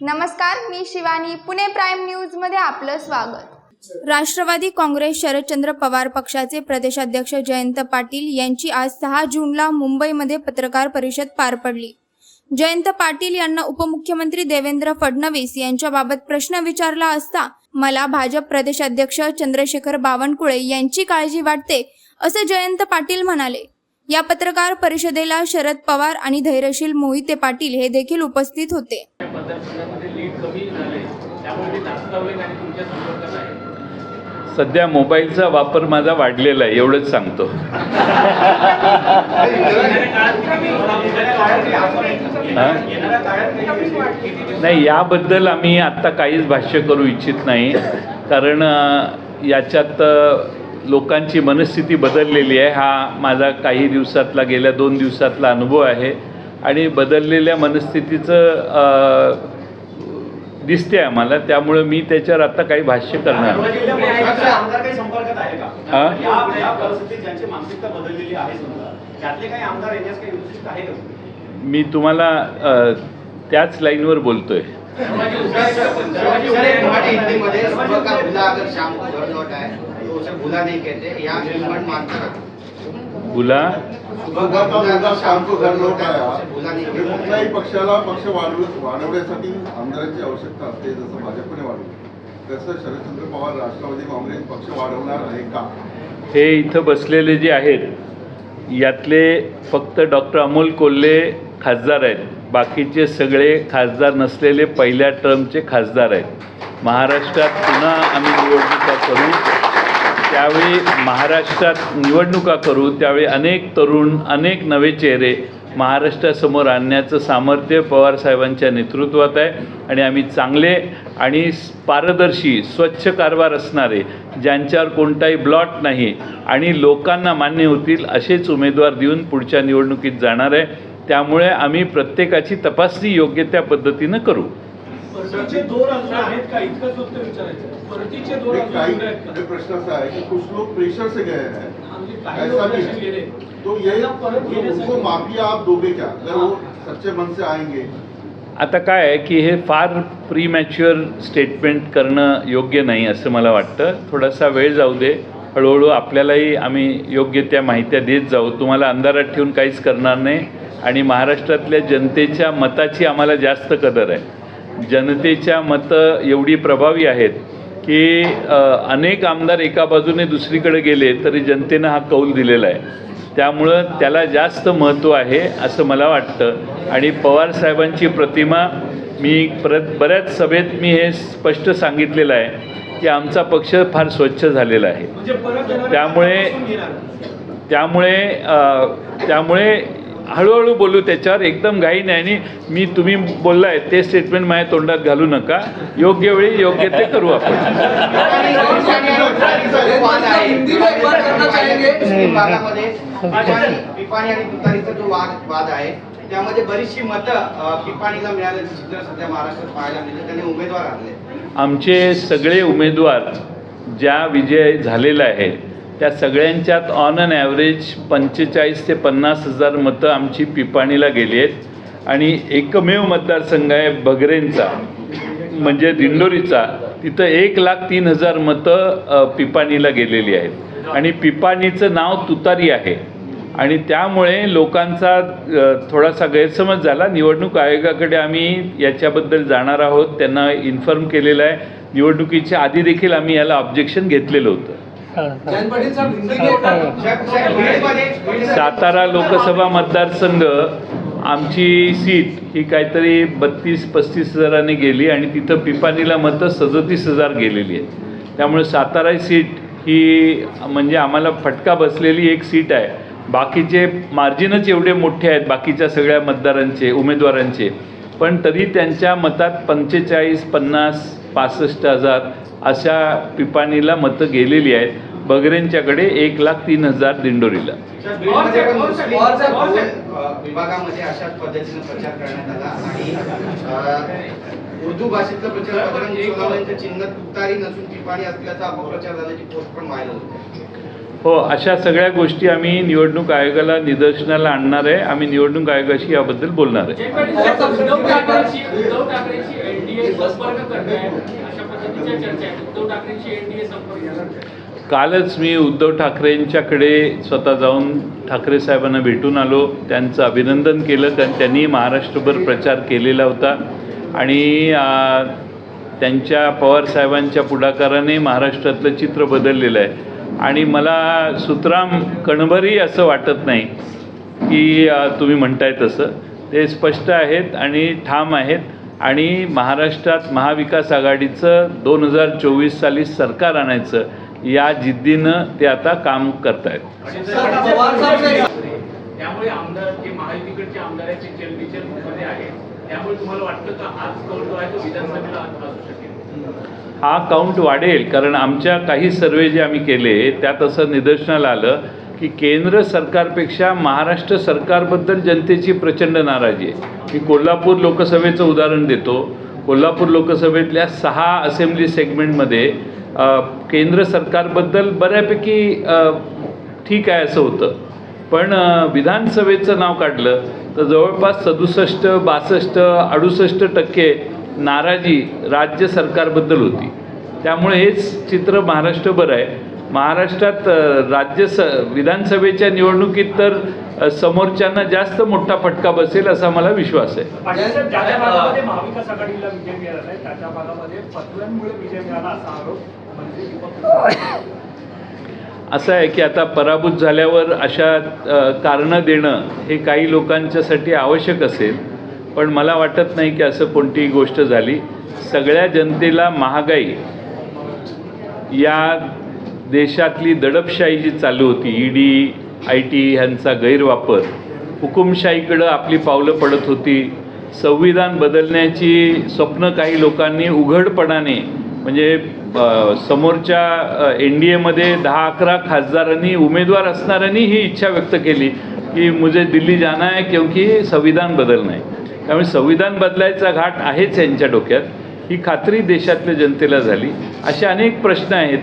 नमस्कार, मी Shivani. Pune prime news मध्ये आपलं स्वागत. राष्ट्रवादी काँग्रेस शरदचंद्र पवार पक्षाचे प्रदेशाध्यक्ष जयंत पाटील यांची आज 6 जूनला मुंबईमध्ये पत्रकार परिषद पार पडली. जयंत पाटील यांना उपमुख्यमंत्री देवेंद्र फडणवीस यांच्याबाबत प्रश्न विचारला असता मला भाजप प्रदेशाध्यक्ष चंद्रशेखर बावनकुळे यांची काळजी वाटते, असं जयंत पाटील म्हणाले. या पत्रकार परिषदेला शरद पवार आणि धैर्यशील मोहिते पाटील हे देखील उपस्थित होते. सध्या मोबाईलचा वापर माझा वाढलेला आहे, एवढंच सांगतो. नाही, याबद्दल आम्ही आत्ता काहीच भाष्य करू इच्छित नाही, कारण याच्यात लोकांची मनस्थिती बदललेली आहे. हा माझा काही दिवसातला, गेल्या 2 दिवसातला अनुभव आहे आणि बदललेल्या मनस्थितीचं दिसते आम्हाला, त्यामुळे मी त्याच्यावर आता काही भाष्य करणार नाही. मी तुम्हाला त्याच लाईनवर बोलतोय. बुला कुठल्याही पक्षाला पक्ष वाढवण्यासाठी आमदारांची आवश्यकता असते, जसं भाजपने वाढवली तसं शरदचंद्र पवार राष्ट्रवादी काँग्रेस पक्ष वाढवणार आहे का? हे इथं बसलेले जे आहेत यातले फक्त डॉक्टर अमोल कोल्हे खासदार आहेत, बाकीचे सगळे खासदार नसलेले पहिल्या टर्मचे खासदार आहेत. महाराष्ट्रात पुन्हा आम्ही निवडणुका करू त्यावेळी अनेक तरुण, अनेक नवे चेहरे महाराष्ट्रासमोर आणण्याचं सामर्थ्य पवारसाहेबांच्या नेतृत्वात आहे आणि आम्ही चांगले आणि पारदर्शी, स्वच्छ कारभार असणारे, ज्यांच्यावर कोणताही ब्लॉट नाही आणि लोकांना मान्य होतील असेच उमेदवार देऊन पुढच्या निवडणुकीत जाणार आहे. त्यामुळे आम्ही प्रत्येकाची तपासणी योग्य त्या पद्धतीनं करू. प्रश्न असा आहे की कुछ लोग प्रेशर से गए हैं, ऐसा भी है, तो ये उनको माफी आप दोगे क्या अगर वो सच्चे मन से आएंगे? आता काय आहे की हे फार प्रीमॅच्युअर स्टेटमेंट करणं योग्य नाही असं मला वाटतं. थोडासा वेळ जाऊ दे, हळूहळू आपल्यालाही आम्ही योग्य त्या माहित्या देत जाऊ. तुम्हाला अंधारात ठेवून काहीच करणार नाही आणि महाराष्ट्रातल्या जनतेच्या मताची आम्हाला जास्त कदर आहे. जनतेच्या मतं एवढी प्रभावी आहेत की अनेक आमदार एका बाजूने दुसरीकडे गेले तरी जनतेनं हा कौल दिलेला आहे. त्यामुळं त्याला जास्त महत्त्व आहे असं मला वाटतं. आणि पवारसाहेबांची प्रतिमा मी बऱ्याच सभेत मी हे स्पष्ट सांगितलेलं आहे की आमचा पक्ष फार स्वच्छ झालेला आहे. त्यामुळे हळूहळू बोलू त्याच्यावर, एकदम घाई नाही. आणि मी तुम्ही बोललाय ते स्टेटमेंट माझ्या तोंडात घालू नका. योग्य वेळी योग्य ते करू आपण. वाद आहे त्यामध्ये बरीचशी मतं पिपाणीला मिळाल्याचं चित्र सध्या महाराष्ट्रात पाहायला मिळतं. त्यांनी उमेदवार आणले. आमचे सगळे उमेदवार ज्या विजय झालेला आहे त्या सगळ्यांच्यात ऑन अन ॲव्हरेज 45,000 ते 50,000 मतं आमची पिपाणीला गेली आहेत. आणि एकमेव मतदारसंघ आहे बगरेंचा, म्हणजे दिंडोरीचा, तिथं 1,03,000 मतं पिपाणीला गेलेली आहेत. आणि पिपाणीचं नाव तुतारी आहे आणि त्यामुळे लोकांचा थोडासा गैरसमज झाला. निवडणूक आयोगाकडे आम्ही याच्याबद्दल जाणार आहोत, त्यांना इन्फॉर्म केलेलं आहे. निवडणुकीच्या आधी देखील आम्ही याला ऑब्जेक्शन घेतलेलं होतं. सातारा लोकसभा मतदारसंघ आमची सीट ही काहीतरी 32-35 हजाराने गेली आणि तिथं पिपाणीला मतं 37,000 गेलेली आहेत. त्यामुळे सातारा सीट ही म्हणजे आम्हाला फटका बसलेली एक सीट आहे. बाकीचे मार्जिनच एवढे मोठे आहेत बाकीच्या सगळ्या मतदारांचे, उमेदवारांचे, पण तरी त्यांच्या मतात 45, 50, 65,000 अशा पिपाणीला मतं गेलेली आहेत. बगरेंच्याकडे 1,03,000 दिंडोरीला. विभागामध्ये अशाच पद्धतीने प्रचार करण्यात आला आणि उर्दू भाषेतलं प्रचार चिन्ह तुतारी नसून पिपाणी असल्याचा अपप्रचार झाल्याची पोस्ट पण व्हायरल होते. हो, अशा सगळ्या गोष्टी आम्ही निवडणूक आयोगाला निदर्शनाला आणणार आहे. आम्ही निवडणूक आयोगाशी याबद्दल बोलणार आहे. उद्धव ठाकरेंशी एनडीए संपर्क करताय अशा पद्धतीच्या चर्चा आहेत. उद्धव ठाकरेंशी एनडीए संपर्क. कालच मी उद्धव ठाकरेंच्याकडे स्वतः जाऊन ठाकरे साहेबांना भेटून आलो. त्यांचं अभिनंदन केलं, कारण त्यांनी महाराष्ट्रभर प्रचार केलेला होता आणि त्यांच्या पवारसाहेबांच्या पुढाकाराने महाराष्ट्रातलं चित्र बदललेलं आहे. आणि मला सुतराम कणभरही असं वाटत नाही की तुम्ही म्हणताय तसं. ते स्पष्ट आहेत आणि ठाम आहेत आणि महाराष्ट्रात महाविकास आघाडीचं 2024 साली सरकार आणायचं या जिद्दीनं ते आता काम करत आहेत. त्यामुळे आमदार जे महायुतीकडचे आमदारांचे चलबिचल मध्ये आहे, त्यामुळे तुम्हाला वाटतं का आज कौल जो आहे तो विधानसभेला असू शकेल? हा काउंट वाढेल, कारण आमच्या काही सर्वे जे आम्ही केले त्यात असं निदर्शनाला आलं की केंद्र सरकारपेक्षा महाराष्ट्र सरकारबद्दल जनतेची प्रचंड नाराजी आहे. मी कोल्हापूर लोकसभेचं उदाहरण देतो. कोल्हापूर लोकसभेतल्या 6 असेंब्ली सेगमेंटमध्ये केंद्र सरकारबद्दल बऱ्यापैकी ठीक आहे असं होतं, पण विधानसभेचं नाव काढलं तर जवळपास 67, 62, 68% नाराजी राज्य सरकारबद्दल होती. त्यामुळे हेच चित्र महाराष्ट्रभर आहे. महाराष्ट्रात विधानसभेच्या निवडणुकीत तर समोरच्यांना जास्त मोठा फटका बसेल असा मला विश्वास आहे. ज्या भागामध्ये महाविकास आघाडीला विजय मिळाला आहे त्या भागामध्ये फतव्यांमुळे विजय मिळाला असा आरोप असं आहे की आता पराभूत झाल्यावर अशा कारणं देणं हे काही लोकांच्यासाठी आवश्यक असेल, पण मला वाटत नाही की असं कोणतीही गोष्ट झाली. सगळ्या जनतेला महागाई, या देशातली दडपशाही जी चालू होती, ईडी, IT ह्यांचा गैरवापर, हुकुमशाहीकडं आपली पावलं पडत होती, संविधान बदलण्याची स्वप्न काही लोकांनी उघडपणाने, म्हणजे समोरच्या NDAमध्ये 10-11 खासदारांनी, उमेदवार असणाऱ्यांनी ही इच्छा व्यक्त केली की मुझे दिल्ली जाना है क्योंकि संविधान बदलना है. त्यामुळे संविधान बदलायचा घाट आहेच यांच्या डोक्यात, ही खात्री देशातल्या जनतेला झाली. असे अनेक प्रश्न आहेत.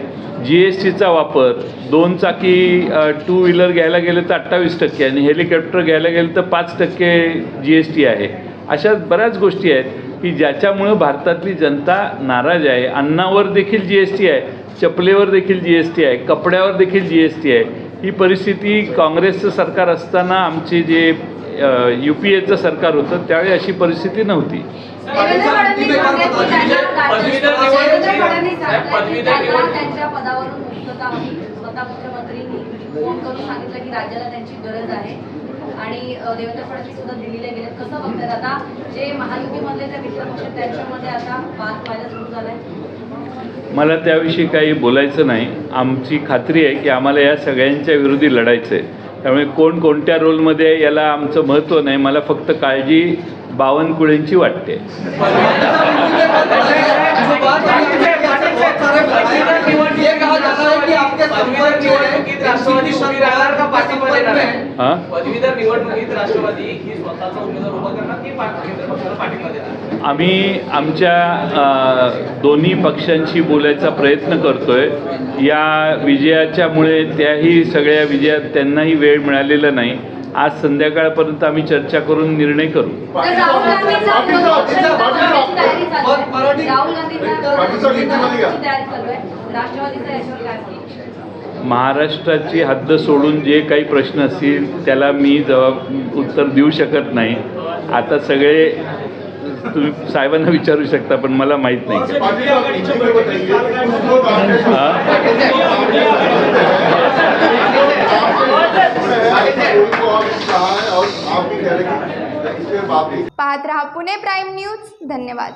GSTचा वापर, 2 चाकी 2 व्हीलर घ्यायला गेलं तर 28% आणि हेलिकॉप्टर घ्यायला गेलं तर 5% GST आहे. अशा बऱ्याच गोष्टी आहेत की ज्याच्यामुळं भारतातली जनता नाराज आहे. अन्नावर देखील GST आहे, चपलेवर देखील GST आहे, कपड्यावर देखील GST आहे. ही परिस्थिती काँग्रेसचं सरकार असताना, आमचे जे UPAचं सरकार होतं त्यावेळी अशी परिस्थिती नव्हती. देवेंद्र फडणवीस त्यांच्या पदावरून मुक्तता हवी. स्वतः मुख्यमंत्रींनी फोन करून सांगितलं की राज्याला त्यांची गरज आहे आणि देवेंद्र फडणवीस सुद्धा दिल्लीला गेले. कसं बघतात आता जे महायुतीमधले जे मित्रपक्ष त्यांच्यामध्ये आता वाद व्हायला सुरू झालाय? मला त्याविषयी काही बोलायचं नाही. आमची खात्री आहे की आम्हाला या सगळ्यांच्या विरोधी लढायचं आहे. त्यामुळे कोण कोणत्या रोलमध्ये आहे याला आमचं महत्त्व नाही. मला फक्त काळजी बावनकुळेंची वाटते. आम्ही आमच्या दोन्ही पक्षांशी बोलायचा प्रयत्न करतोय. या विजयाच्यामुळे त्याही सगळ्या विजयात त्यांनाही वेळ मिळालेला नाही. आज संध्याकाळपर्यंत आम्ही चर्चा करून निर्णय करू. महाराष्ट्राची हद्द सोडून जे काही प्रश्न असतील त्याला मी उत्तर देऊ शकत नाही. आता सगळे तुम्ही साहेबांना विचारू शकता, पण मला माहीत नाही. पाहत रहा पुणे प्राईम न्यूज. धन्यवाद.